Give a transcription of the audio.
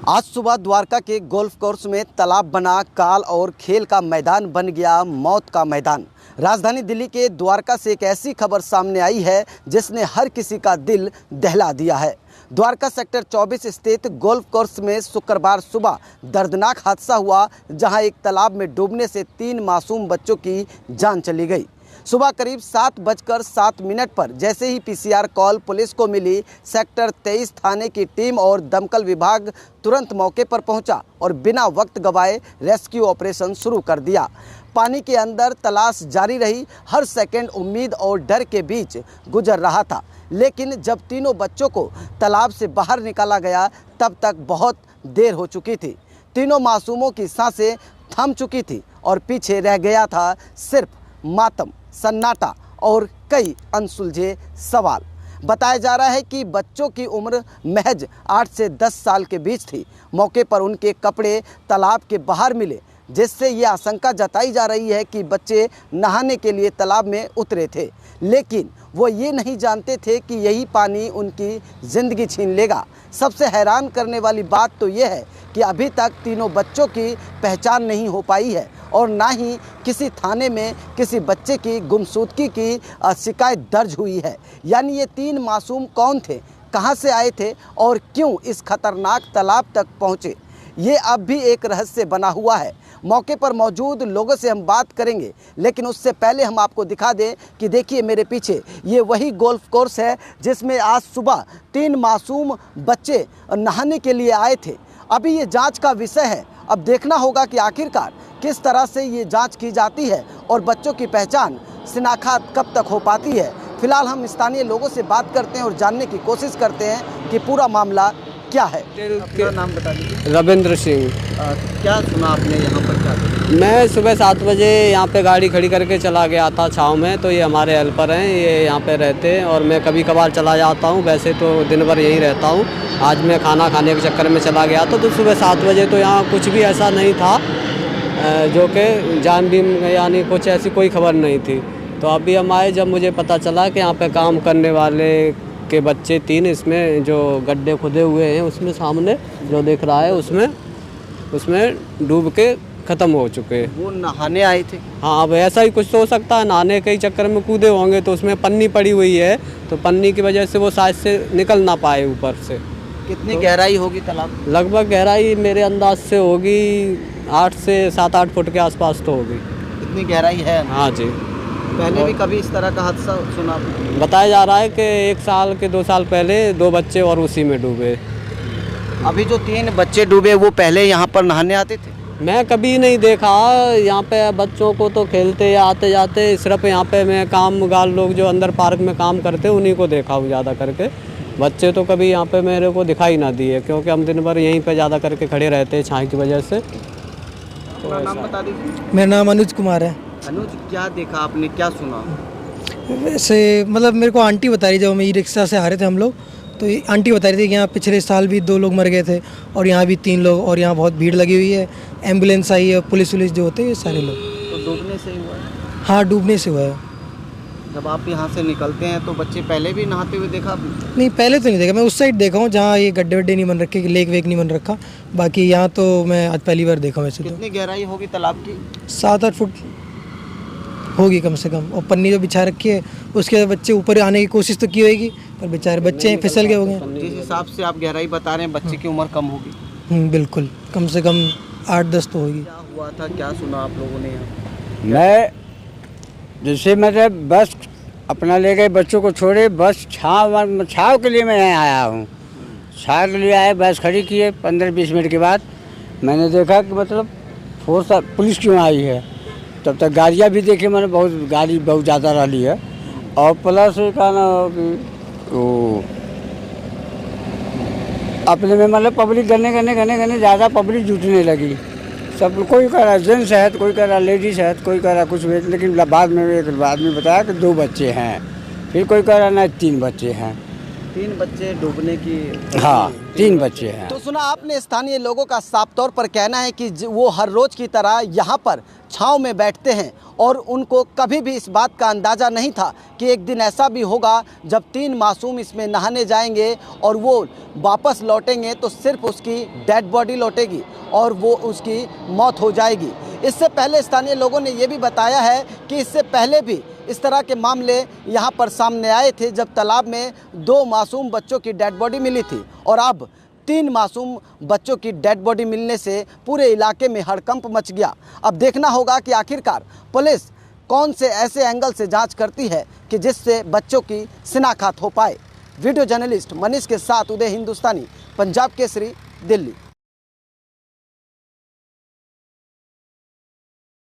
आज सुबह द्वारका के गोल्फ कोर्स में तालाब बना काल और खेल का मैदान बन गया मौत का मैदान। राजधानी दिल्ली के द्वारका से एक ऐसी खबर सामने आई है जिसने हर किसी का दिल दहला दिया है। द्वारका सेक्टर 24 स्थित गोल्फ कोर्स में शुक्रवार सुबह दर्दनाक हादसा हुआ, जहां एक तालाब में डूबने से 3 मासूम बच्चों की जान चली गई। सुबह करीब 7:07 पर जैसे ही पीसीआर कॉल पुलिस को मिली, सेक्टर 23 थाने की टीम और दमकल विभाग तुरंत मौके पर पहुंचा और बिना वक्त गवाए रेस्क्यू ऑपरेशन शुरू कर दिया। पानी के अंदर तलाश जारी रही। हर सेकंड उम्मीद और डर के बीच गुजर रहा था, लेकिन जब तीनों बच्चों को तालाब से बाहर निकाला गया तब तक बहुत देर हो चुकी थी। तीनों मासूमों की सांसें थम चुकी थी और पीछे रह गया था सिर्फ मातम, सन्नाटा और कई अनसुलझे सवाल। बताया जा रहा है कि बच्चों की उम्र महज 8 से 10 साल के बीच थी। मौके पर उनके कपड़े तालाब के बाहर मिले, जिससे ये आशंका जताई जा रही है कि बच्चे नहाने के लिए तालाब में उतरे थे, लेकिन वो ये नहीं जानते थे कि यही पानी उनकी ज़िंदगी छीन लेगा। सबसे हैरान करने वाली बात तो ये है कि अभी तक तीनों बच्चों की पहचान नहीं हो पाई है और ना ही किसी थाने में किसी बच्चे की गुमशुदगी की शिकायत दर्ज हुई है। यानी ये 3 मासूम कौन थे, कहां से आए थे और क्यों इस खतरनाक तालाब तक पहुंचे, ये अब भी एक रहस्य बना हुआ है। मौके पर मौजूद लोगों से हम बात करेंगे, लेकिन उससे पहले हम आपको दिखा दें कि देखिए मेरे पीछे ये वही गोल्फ कोर्स है जिसमें आज सुबह 3 मासूम बच्चे नहाने के लिए आए थे। अभी ये जांच का विषय है। अब देखना होगा कि आखिरकार किस तरह से ये जांच की जाती है और बच्चों की पहचान, शिनाख्त कब तक हो पाती है। फिलहाल हम स्थानीय लोगों से बात करते हैं और जानने की कोशिश करते हैं कि पूरा मामला क्या है। अपना नाम बता दीजिए। रविंद्र सिंह। क्या सुना आपने यहाँ पर क्या? मैं सुबह 7 बजे यहाँ पे गाड़ी खड़ी करके चला गया था छाँव में। तो ये हमारे हेल्पर हैं, ये यहाँ पे रहते हैं और मैं कभी कभार चला जाता हूँ। वैसे तो दिन भर यहीं रहता हूँ। आज मैं खाना खाने के चक्कर में चला गया था। तो सुबह 7 बजे तो यहाँ कुछ भी ऐसा नहीं था जो कि जान भी यानी कुछ ऐसी कोई खबर नहीं थी। तो अभी हम आए जब मुझे पता चला कि यहाँ पे काम करने वाले के बच्चे 3 इसमें जो गड्ढे खुदे हुए हैं उसमें सामने जो दिख रहा है उसमें डूब के ख़त्म हो चुके हैं। वो नहाने आए थे? हाँ, अब ऐसा ही कुछ तो हो सकता है, नहाने के चक्कर में कूदे होंगे। तो उसमें पन्नी पड़ी हुई है, तो पन्नी की वजह से वो शायद से निकल ना पाए ऊपर से। कितनी गहराई होगी तालाब? लगभग गहराई मेरे अंदाज से होगी 8 से 7-8 फुट के आसपास तो होगी। इतनी गहराई है? हाँ जी। पहले भी कभी इस तरह का हादसा सुना? बताया जा रहा है कि 1 साल के 2 साल पहले 2 बच्चे और उसी में डूबे। अभी जो 3 बच्चे डूबे वो पहले यहाँ पर नहाने आते थे? मैं कभी नहीं देखा यहाँ पे बच्चों को, तो खेलते या आते जाते सिर्फ यहाँ पे मैं कामगार लोग जो अंदर पार्क में काम करते हैं उन्हीं को देखा हूँ ज़्यादा करके। बच्चे तो कभी यहाँ पे मेरे को दिखाई ना दिए, क्योंकि हम दिन भर यहीं पे ज़्यादा करके खड़े रहते हैं छाँव की वजह से। अपना नाम बता दीजिए। मेरा नाम अनुज कुमार है। अनुज, क्या देखा आपने, क्या सुना? वैसे मतलब मेरे को आंटी बता रही, जब हम ई रिक्शा से आ रहे थे हम लोग, तो आंटी बता रही थी कि यहाँ पिछले साल भी 2 लोग मर गए थे और यहाँ भी 3 लोग, और यहाँ बहुत भीड़ लगी हुई है। एम्बुलेंस आई है, पुलिस जो होते हैं ये सारे लोग। तो डूबने से ही हुआ है? हाँ, डूबने से हुआ है। जब आप यहाँ से निकलते हैं तो बच्चे पहले भी नहाते हुए देखा आपने? नहीं, पहले तो नहीं देखा। मैं उस साइड देखा हूँ जहाँ ये गड्ढे वड्ढे नहीं बन रखे, लेक वेक नहीं बन रखा। बाकी यहाँ तो मैं आज पहली बार देखा हूँ। वैसे तो कितनी गहराई होगी तालाब की? 7-8 फुट होगी कम से कम। और पन्नी जो बिछा रखी है उसके बाद बच्चे ऊपर आने की कोशिश तो की होगी, पर बेचारे बच्चे फिसल गए होंगे। जिस हिसाब से आप गहराई बता रहे हैं, बच्चे की उम्र कम होगी? बिल्कुल, कम से कम 8-10 तो होगी। क्या हुआ था, क्या सुना आप लोगों ने यहाँ? मैं जैसे मेरे बस अपना ले गए, बच्चों को छोड़े, बस छाँव के लिए मैं यहाँ आया हूँ। छाँव के लिए आए, बस खड़ी किए। 15-20 मिनट के बाद मैंने देखा कि मतलब फोर्स पुलिस क्यों आई है। तब तक गाड़ियाँ भी देखी मैंने, गाड़ी बहुत ज़्यादा रही है। और प्लस का ना कि वो अपने में मतलब पब्लिक गने ज़्यादा पब्लिक जुटने लगी। सब कोई कह रहा जेंट्स है, कोई कह रहा लेडीज़ है, कोई कह रहा कुछ भी। लेकिन बाद में एक आदमी बताया कि 2 बच्चे हैं, फिर कोई कह रहा नहीं 3 बच्चे हैं। 3 बच्चे डूबने की। हाँ 3 बच्चे हैं। तो सुना आपने, स्थानीय लोगों का साफ तौर पर कहना है कि वो हर रोज की तरह यहाँ पर छांव में बैठते हैं और उनको कभी भी इस बात का अंदाज़ा नहीं था कि एक दिन ऐसा भी होगा जब 3 मासूम इसमें नहाने जाएंगे और वो वापस लौटेंगे तो सिर्फ उसकी डेड बॉडी लौटेगी और वो उसकी मौत हो जाएगी। इससे पहले स्थानीय लोगों ने ये भी बताया है कि इससे पहले भी इस तरह के मामले यहाँ पर सामने आए थे जब तालाब में 2 मासूम बच्चों की डेड बॉडी मिली थी और अब 3 मासूम बच्चों की डेड बॉडी मिलने से पूरे इलाके में हड़कंप मच गया। अब देखना होगा कि आखिरकार पुलिस कौन से ऐसे एंगल से जांच करती है कि जिससे बच्चों की शिनाख्त हो पाए। वीडियो जर्नलिस्ट मनीष के साथ उदय हिंदुस्तानी, पंजाब केसरी, दिल्ली।